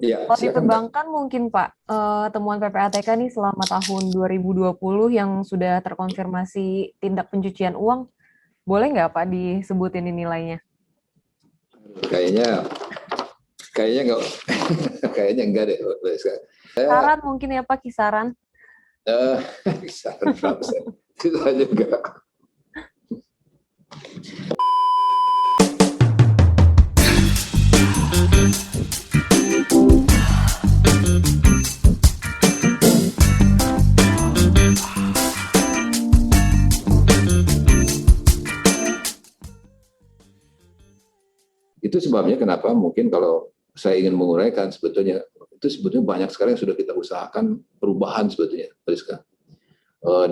Iya, Kalau di silakan Mbak. perbankan mungkin Pak, temuan PPATK nih selama tahun 2020 yang sudah terkonfirmasi tindak pencucian uang, boleh nggak Pak disebutin ini nilainya? Kayaknya kayaknya nggak kayaknya enggak deh. Saya Kisaran mungkin ya Pak, kisaran. eh saran berapa saya? Kita juga. Itu sebabnya kenapa mungkin kalau saya ingin menguraikan sebetulnya itu sebetulnya banyak sekali yang sudah kita usahakan perubahan sebetulnya, Priska,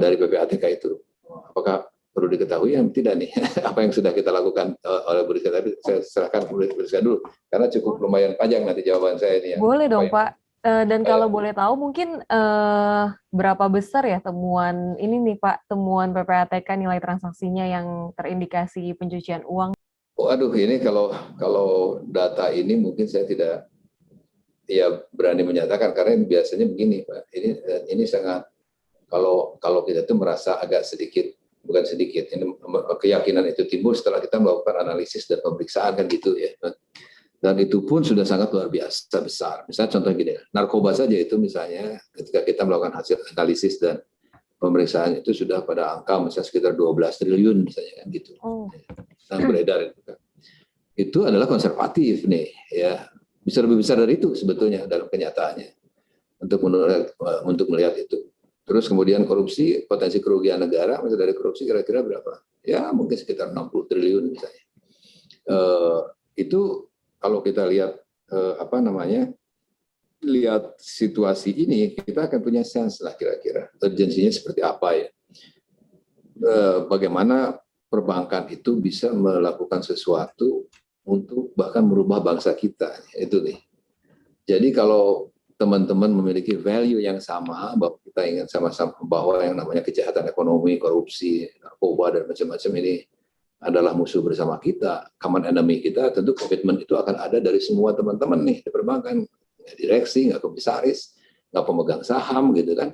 dari PPATK itu. Apakah perlu diketahui yang tidak nih apa yang sudah kita lakukan oleh Priska, tapi saya serahkan ke Priska dulu karena cukup lumayan panjang nanti jawaban saya ini yang Boleh apa dong yang Pak. Dan saya. kalau boleh tahu mungkin berapa besar ya temuan ini nih Pak, temuan PPATK nilai transaksinya yang terindikasi pencucian uang? Oh, aduh, ini kalau data ini mungkin saya tidak ya berani menyatakan karena biasanya begini Pak. Ini sangat kalau kalau kita tuh merasa agak sedikit, bukan sedikit, ini keyakinan itu timbul setelah kita melakukan analisis dan pemeriksaan kan gitu ya. Dan itu pun sudah sangat luar biasa besar. Misalnya contoh gini, narkoba saja itu misalnya ketika kita melakukan hasil analisis dan pemeriksaan itu sudah pada angka misalnya sekitar 12 triliun misalnya kan gitu. Oh, Dan beredar itu kan. Itu adalah konservatif nih ya. Bisa lebih besar dari itu sebetulnya dalam kenyataannya untuk melihat itu. Terus kemudian korupsi, potensi kerugian negara, misalnya dari korupsi kira-kira berapa? Ya mungkin sekitar 60 triliun misalnya. Itu kalau kita lihat apa namanya, lihat situasi ini, kita akan punya sense lah kira-kira urgensinya seperti apa ya. Bagaimana perbankan itu bisa melakukan sesuatu untuk bahkan merubah bangsa kita. Itu nih. Jadi kalau teman-teman memiliki value yang sama, bahwa kita ingin sama-sama bahwa yang namanya kejahatan ekonomi, korupsi, narkoba dan macam-macam ini adalah musuh bersama kita, common enemy kita, tentu komitmen itu akan ada dari semua teman-teman nih di perbankan, nggak direksi, nggak komisaris, nggak pemegang saham gitu kan,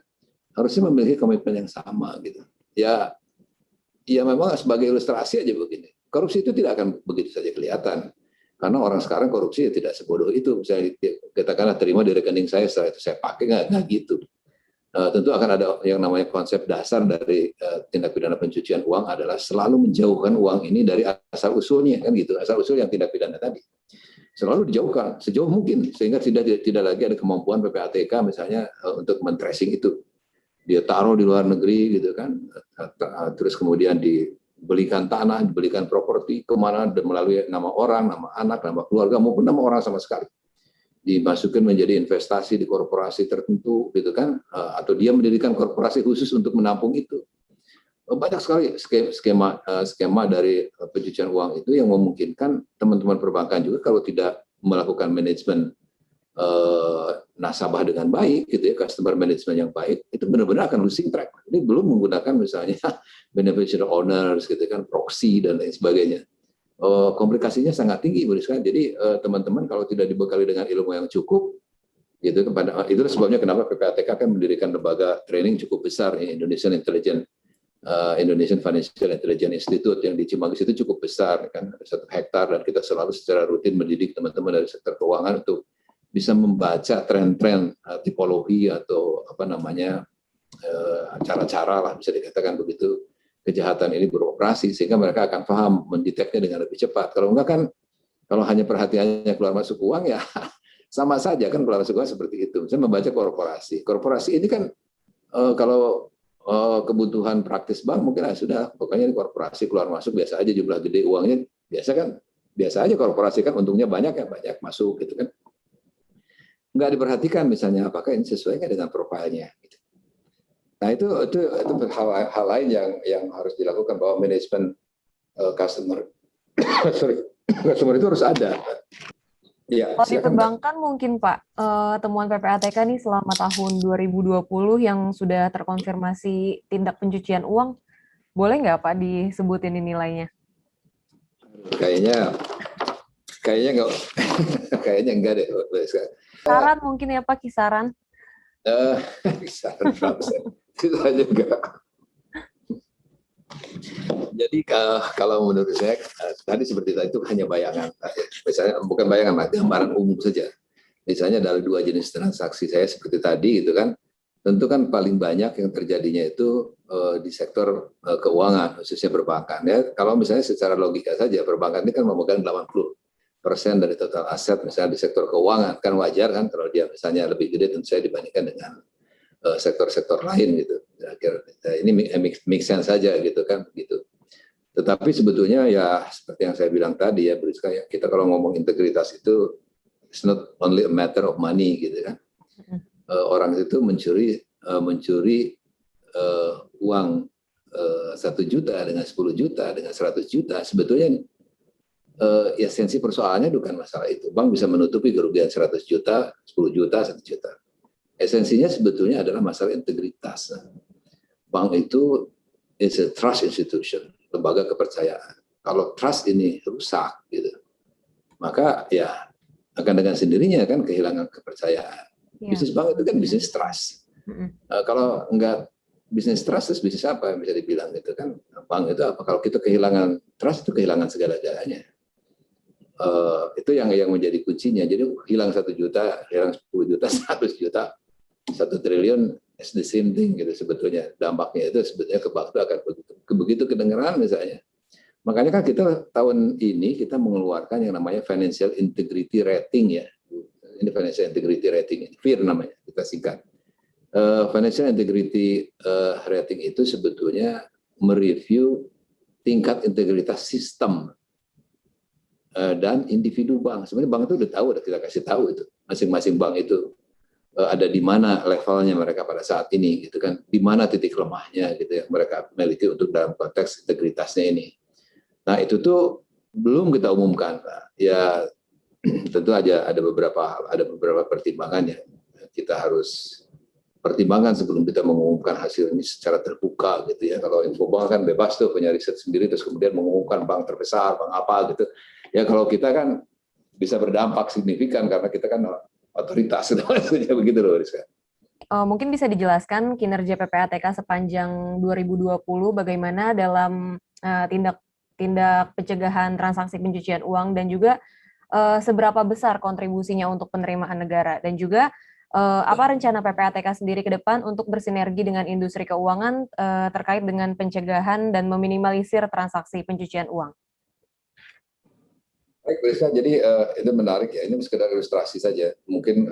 harusnya memiliki komitmen yang sama gitu. Ya, ya memang sebagai ilustrasi aja begini. Korupsi itu tidak akan begitu saja kelihatan. Karena orang sekarang korupsi ya tidak sebodoh itu. Misalnya katakanlah terima di rekening saya, setelah itu saya pakai, nggak gitu. Tentu akan ada yang namanya konsep dasar dari tindak pidana pencucian uang adalah selalu menjauhkan uang ini dari asal usulnya kan gitu, asal usul yang tindak pidana tadi selalu dijauhkan sejauh mungkin sehingga tidak lagi ada kemampuan PPATK misalnya untuk men-tracing itu, dia taruh di luar negeri gitu kan, terus kemudian dibelikan tanah, dibelikan properti kemana dan melalui nama orang, nama anak, nama keluarga maupun nama orang sama sekali dimasukin menjadi investasi di korporasi tertentu gitu kan, atau dia mendirikan korporasi khusus untuk menampung itu. Banyak sekali skema dari pencucian uang itu yang memungkinkan teman-teman perbankan juga kalau tidak melakukan manajemen nasabah dengan baik gitu ya, customer management yang baik, itu benar-benar akan losing track. Ini belum menggunakan misalnya beneficial owners gitu kan, proxy dan lain sebagainya. Komplikasinya sangat tinggi Bu Rizka. Jadi teman-teman kalau tidak dibekali dengan ilmu yang cukup gitu, itu sebabnya kenapa PPATK akan mendirikan lembaga training cukup besar ya, Indonesian Financial Intelligence Institute yang di Cimanggis itu cukup besar kan, 1 hektar, dan kita selalu secara rutin mendidik teman-teman dari sektor keuangan untuk bisa membaca tren-tren tipologi atau apa namanya cara-cara lah bisa dikatakan begitu kejahatan ini beroperasi sehingga mereka akan paham mendeteknya dengan lebih cepat. Kalau enggak kan, kalau hanya perhatiannya keluar masuk uang ya sama saja kan, keluar masuk uang seperti itu. Saya membaca korporasi ini kan kalau kebutuhan praktis bank mungkin sudah pokoknya korporasi keluar masuk biasa aja, jumlah gede uangnya biasa kan, biasa aja korporasi kan untungnya banyak ya, banyak masuk gitu kan. Nggak diperhatikan misalnya apakah ini sesuai dengan profilnya. Gitu. Nah itu hal lain yang harus dilakukan, bahwa manajemen customer sorry, customer itu harus ada. Ya, Kalau di silakan Mbak. perbankan mungkin Pak, temuan PPATK nih selama tahun 2020 yang sudah terkonfirmasi tindak pencucian uang, boleh nggak Pak disebutin ini nilainya? Kayaknya Kayaknya nggak, kayaknya enggak deh. Kisaran mungkin ya Pak, kisaran. Kisaran berapa persen? Itu aja enggak. Jadi kalau menurut saya tadi seperti itu hanya bayangan. Misalnya bukan bayangan, gambaran umum saja. Misalnya dari dua jenis transaksi saya seperti tadi gitu kan, tentu kan paling banyak yang terjadinya itu di sektor keuangan, khususnya perbankan. Ya, kalau misalnya secara logika saja, perbankan ini kan memegang 80% dari total aset, misalnya di sektor keuangan, kan wajar kan kalau dia misalnya lebih gede tentu saya dibandingkan dengan sektor-sektor lain gitu. Ini make sense saja gitu kan, gitu. Tetapi sebetulnya ya seperti yang saya bilang tadi ya, Briska, ya, kita kalau ngomong integritas itu it's not only a matter of money gitu kan. Orang itu mencuri uang 1 juta dengan 10 juta dengan 100 juta sebetulnya esensi persoalannya bukan masalah itu. Bank bisa menutupi kerugian 100 juta, 10 juta, 1 juta. Esensinya sebetulnya adalah masalah integritas. Bank itu is a trust institution, lembaga kepercayaan. Kalau trust ini rusak gitu, maka ya akan dengan sendirinya kan kehilangan kepercayaan. Ya. Bisnis bank itu kan bisnis trust. Kalau enggak bisnis trust, terus bisnis apa yang bisa dibilang gitu kan? Bank itu apa? Kalau kita kehilangan trust, itu kehilangan segala-galanya. Itu yang menjadi kuncinya. Jadi hilang 1 juta, hilang 10 juta, 100 juta, 1 triliun, it's the same thing gitu sebetulnya. Dampaknya itu sebetulnya ke bank itu akan begitu kedengeran misalnya. Makanya kan kita tahun ini kita mengeluarkan yang namanya Financial Integrity Rating ya. Ini Financial Integrity Rating, FIR namanya, kita singkat. Financial Integrity Rating itu sebetulnya mereview tingkat integritas sistem dan individu bank. Sebenarnya bank itu udah tahu, udah kita kasih tahu itu. Masing-masing bank itu ada di mana levelnya mereka pada saat ini, gitu kan? Di mana titik lemahnya, gitu ya, mereka miliki untuk dalam konteks integritasnya ini. Nah itu tuh belum kita umumkan, Pak. Ya tentu aja ada beberapa pertimbangan yang kita harus pertimbangkan sebelum kita mengumumkan hasil ini secara terbuka gitu ya. Kalau Infobank kan bebas tuh punya riset sendiri terus kemudian mengumumkan bank terbesar, bank apa gitu. Ya kalau kita kan bisa berdampak signifikan karena kita kan otoritas begitu loh Rizka. Mungkin bisa dijelaskan kinerja PPATK sepanjang 2020 bagaimana dalam tindak pencegahan transaksi pencucian uang dan juga seberapa besar kontribusinya untuk penerimaan negara dan juga apa rencana PPATK sendiri ke depan untuk bersinergi dengan industri keuangan terkait dengan pencegahan dan meminimalisir transaksi pencucian uang. Baik, Rizka, jadi itu menarik ya. Ini sekedar ilustrasi saja. Mungkin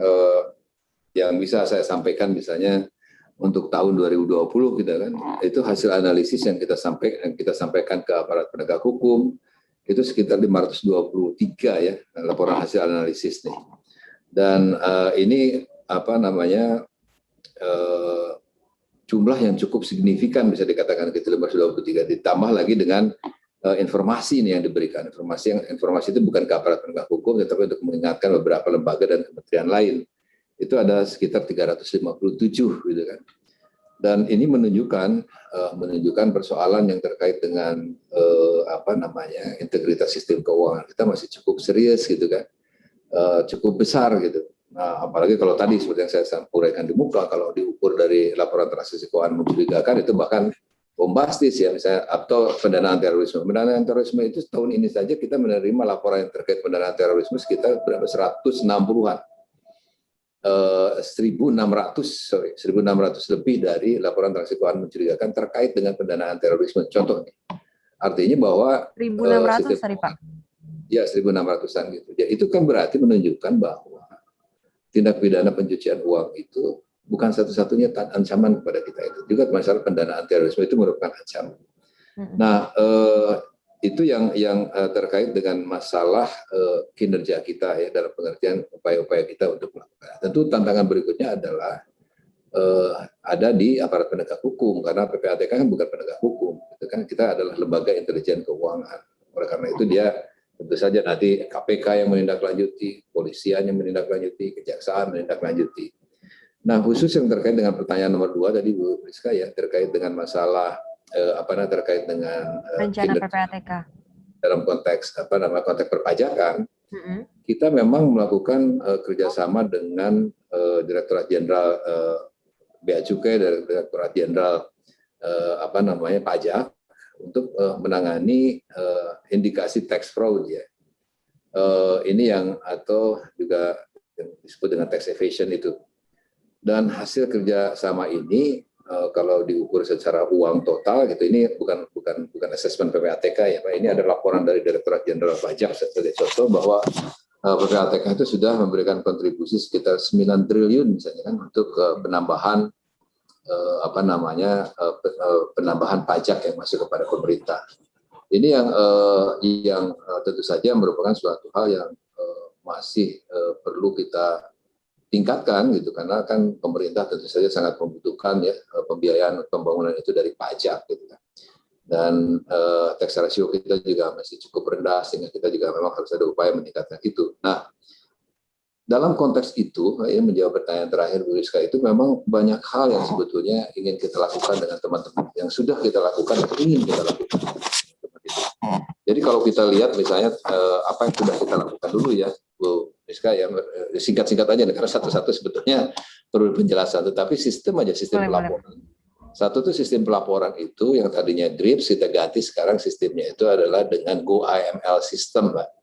yang bisa saya sampaikan misalnya untuk tahun 2020 gitu kan, itu hasil analisis yang kita sampaikan ke aparat penegak hukum itu sekitar 523 ya laporan hasil analisis nih. Dan ini apa namanya jumlah yang cukup signifikan bisa dikatakan gitu 523 ditambah lagi dengan informasi ini yang diberikan. Informasi itu bukan ke aparat penegak hukum tetapi untuk mengingatkan beberapa lembaga dan kementerian lain. Itu ada sekitar 357 gitu kan. Dan ini menunjukkan persoalan yang terkait dengan integritas sistem keuangan kita masih cukup serius gitu kan, cukup besar gitu. Nah, apalagi kalau tadi seperti yang saya sampaikan di muka, kalau diukur dari laporan transaksi keuangan mencurigakan itu bahkan bombastis ya, misalnya atau pendanaan terorisme. Pendanaan terorisme itu tahun ini saja kita menerima laporan yang terkait pendanaan terorisme sekitar berapa 160-an. 1.600 lebih dari laporan transaksi keuangan mencurigakan terkait dengan pendanaan terorisme. Contohnya, artinya bahwa 1.600 tadi Pak. Ya 1.600-an gitu. Ya itu kan berarti menunjukkan bahwa tindak pidana pencucian uang itu bukan satu-satunya ancaman kepada kita itu. Juga masalah pendanaan terorisme itu merupakan ancaman. Nah, itu yang terkait dengan masalah kinerja kita ya dalam pengertian upaya-upaya kita untuk melakukan. Tentu tantangan berikutnya adalah ada di aparat penegak hukum karena PPATK kan bukan penegak hukum, itu kan kita adalah lembaga intelijen keuangan. Oleh karena itu dia tentu saja nanti KPK yang menindaklanjuti, kepolisian yang menindaklanjuti, kejaksaan menindaklanjuti. Nah khusus yang terkait dengan pertanyaan nomor 2 tadi Bu Rizka ya terkait dengan masalah terkait dengan rencana PPATK dalam konteks konteks perpajakan Mm-mm. kita memang melakukan kerjasama dengan Direktorat Jenderal Bea Cukai dan Direktorat Jenderal pajak untuk menangani indikasi tax fraud ya. Ini yang atau juga yang disebut dengan tax evasion itu. Dan hasil kerjasama ini kalau diukur secara uang total gitu, ini bukan asesmen PPATK ya Pak, ini ada laporan dari Direktorat Jenderal Pajak sebagai contoh bahwa PPATK itu sudah memberikan kontribusi sekitar 9 triliun misalnya kan untuk penambahan penambahan pajak yang masuk kepada pemerintah. Ini yang tentu saja merupakan suatu hal yang masih perlu kita tingkatkan gitu, karena kan pemerintah tentu saja sangat membutuhkan ya pembiayaan pembangunan itu dari pajak gitu kan. Dan tax ratio kita juga masih cukup rendah sehingga kita juga memang harus ada upaya meningkatkan itu. Nah, dalam konteks itu, ya, menjawab pertanyaan terakhir Bu Rizka, itu memang banyak hal yang sebetulnya ingin kita lakukan dengan teman-teman. Yang sudah kita lakukan, itu ingin kita lakukan. Jadi kalau kita lihat misalnya apa yang sudah kita lakukan dulu ya, Bu Rizka, ya singkat-singkat aja, karena satu-satu sebetulnya perlu penjelasan. Tetapi sistem pelaporan. Satu tuh sistem pelaporan itu yang tadinya DRIPS kita ganti, sekarang sistemnya itu adalah dengan Go AML system, Pak.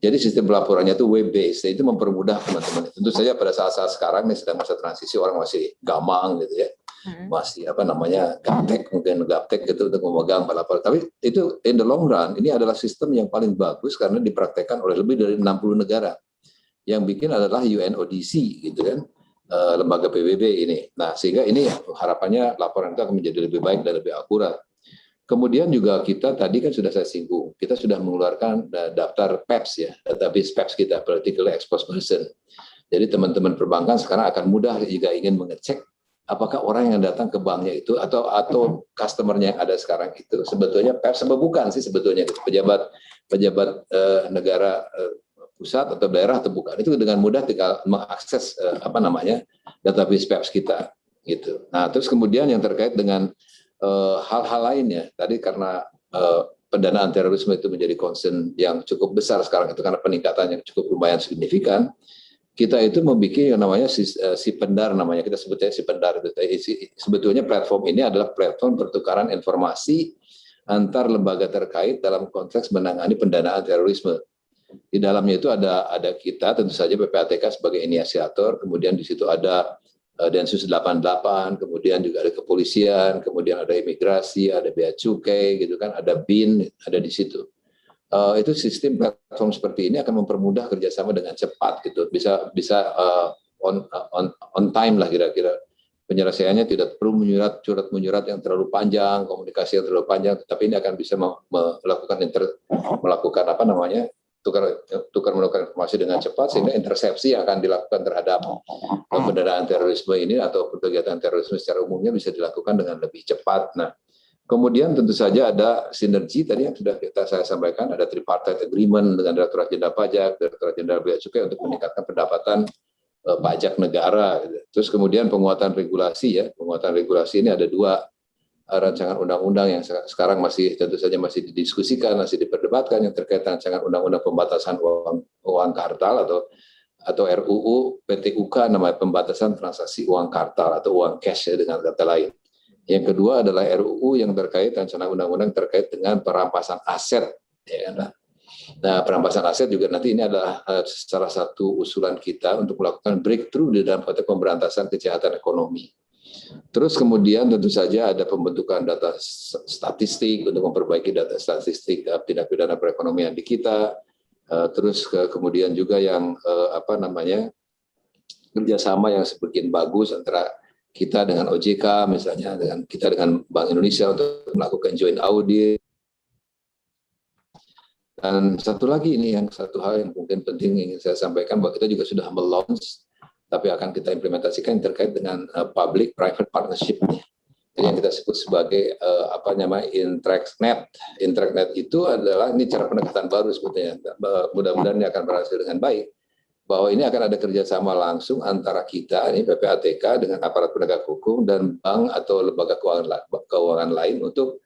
Jadi sistem pelaporannya itu web based, itu mempermudah teman-teman. Tentu saja pada saat-saat sekarang nih sedang masa transisi, orang masih gamang gitu ya, masih gaptek mungkin gaptek gitu untuk memegang pelaporan. Tapi itu in the long run ini adalah sistem yang paling bagus karena dipraktekkan oleh lebih dari 60 negara. Yang bikin adalah UNODC gitu kan, lembaga PBB ini. Nah sehingga ini harapannya laporan itu akan menjadi lebih baik dan lebih akurat. Kemudian juga kita tadi kan sudah saya singgung, kita sudah mengeluarkan daftar PEPS ya, database PEPS kita, Particularly Exposed Person. Jadi teman-teman perbankan sekarang akan mudah jika ingin mengecek apakah orang yang datang ke banknya itu atau customer-nya yang ada sekarang itu sebetulnya PEPS atau bukan sih sebetulnya, pejabat negara pusat atau daerah atau bukan. Itu dengan mudah tinggal mengakses database PEPS kita gitu. Nah, terus kemudian yang terkait dengan hal-hal lainnya tadi karena pendanaan terorisme itu menjadi concern yang cukup besar sekarang itu karena peningkatan yang cukup lumayan signifikan. Kita itu membuat yang namanya Sipendar, namanya kita sebutnya Sipendar. Sebetulnya platform ini adalah platform pertukaran informasi antar lembaga terkait dalam konteks menangani pendanaan terorisme. Di dalamnya itu ada kita tentu saja PPATK sebagai inisiator, kemudian di situ ada Densus 88, kemudian juga ada kepolisian, kemudian ada imigrasi, ada bea cukai, gitu kan, ada BIN, ada di situ. Itu sistem platform seperti ini akan mempermudah kerjasama dengan cepat, gitu. Bisa on time lah kira-kira. Penyelesaiannya tidak perlu surat menyurat yang terlalu panjang, komunikasi yang terlalu panjang, tetapi ini akan bisa melakukan tukar menukar informasi dengan cepat sehingga intersepsi yang akan dilakukan terhadap pendanaan terorisme ini atau kegiatan terorisme secara umumnya bisa dilakukan dengan lebih cepat. Nah, kemudian tentu saja ada sinergi tadi yang sudah saya sampaikan, ada tripartite agreement dengan Direktorat Jenderal Pajak, Direktorat Jenderal Bea Cukai untuk meningkatkan pendapatan pajak negara. Terus kemudian penguatan regulasi ya, penguatan regulasi ini ada 2 rancangan undang-undang yang sekarang masih tentu saja masih didiskusikan, masih diperdebatkan yang terkait rancangan undang-undang pembatasan uang kartal atau RUU PTUK, namanya pembatasan transaksi uang kartal atau uang cash ya, dengan kata lain. Yang kedua adalah RUU yang terkait rancangan undang-undang terkait dengan perampasan aset. Ya, nah, perampasan aset juga nanti ini adalah salah satu usulan kita untuk melakukan breakthrough di dalam konteks pemberantasan kejahatan ekonomi. Terus kemudian tentu saja ada pembentukan data statistik untuk memperbaiki data statistik tindak pidana perekonomian di kita. Terus kemudian juga yang kerjasama yang semakin bagus antara kita dengan OJK misalnya, dengan kita dengan Bank Indonesia untuk melakukan joint audit. Dan satu lagi ini satu hal yang mungkin penting ingin saya sampaikan, bahwa kita juga sudah melaunch tapi akan kita implementasikan terkait dengan public-private partnership. Jadi yang kita sebut sebagai Intranet. Intranet itu adalah ini cara pendekatan baru sebetulnya. Mudah-mudahan ini akan berhasil dengan baik. Bahwa ini akan ada kerjasama langsung antara kita, ini PPATK dengan aparat penegak hukum dan bank atau lembaga keuangan lain untuk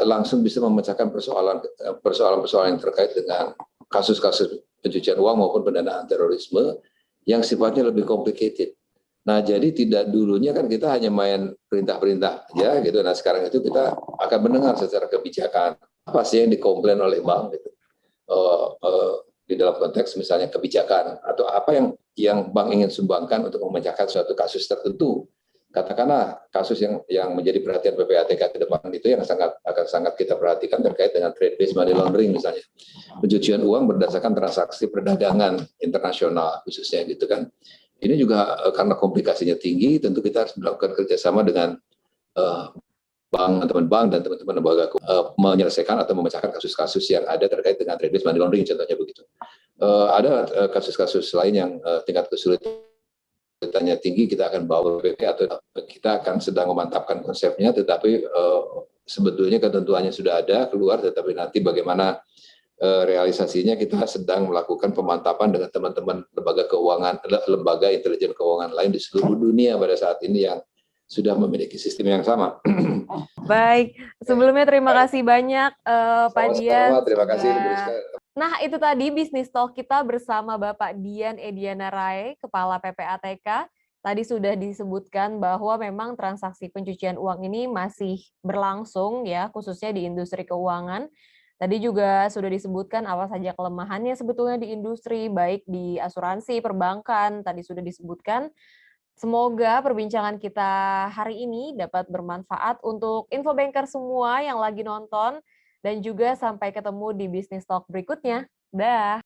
langsung bisa memecahkan persoalan yang terkait dengan kasus-kasus pencucian uang maupun pendanaan terorisme yang sifatnya lebih complicated. Nah, jadi tidak dulunya kan kita hanya main perintah-perintah aja gitu. Nah, sekarang itu kita akan mendengar secara kebijakan apa sih yang dikomplain oleh bank gitu. Di dalam konteks misalnya kebijakan atau apa yang bank ingin sumbangkan untuk memecahkan suatu kasus tertentu. Katakanlah kasus yang menjadi perhatian PPATK ke depan itu yang akan sangat kita perhatikan terkait dengan trade based money laundering misalnya. Pencucian uang berdasarkan transaksi perdagangan internasional khususnya gitu kan. Ini juga karena komplikasinya tinggi, tentu kita harus melakukan kerjasama dengan teman-teman bank dan teman-teman lembaga menyelesaikan atau memecahkan kasus-kasus yang ada terkait dengan trade based money laundering, contohnya begitu. Ada kasus-kasus lain yang tingkat kesulitannya tinggi, kita akan bawa PP atau kita akan sedang memantapkan konsepnya, tetapi sebetulnya ketentuannya sudah ada keluar, tetapi nanti bagaimana realisasinya kita sedang melakukan pemantapan dengan teman-teman lembaga intelijen keuangan lain di seluruh dunia pada saat ini yang sudah memiliki sistem yang sama. Baik, sebelumnya terima kasih banyak Pak Dian. Terima kasih. Nah, itu tadi Bisnis Talk kita bersama Bapak Dian Ediana Rai, Kepala PPATK. Tadi sudah disebutkan bahwa memang transaksi pencucian uang ini masih berlangsung ya, khususnya di industri keuangan. Tadi juga sudah disebutkan apa saja kelemahannya sebetulnya di industri, baik di asuransi, perbankan, tadi sudah disebutkan. Semoga perbincangan kita hari ini dapat bermanfaat untuk infobanker semua yang lagi nonton, dan juga sampai ketemu di Bisnis Talk berikutnya. Dah.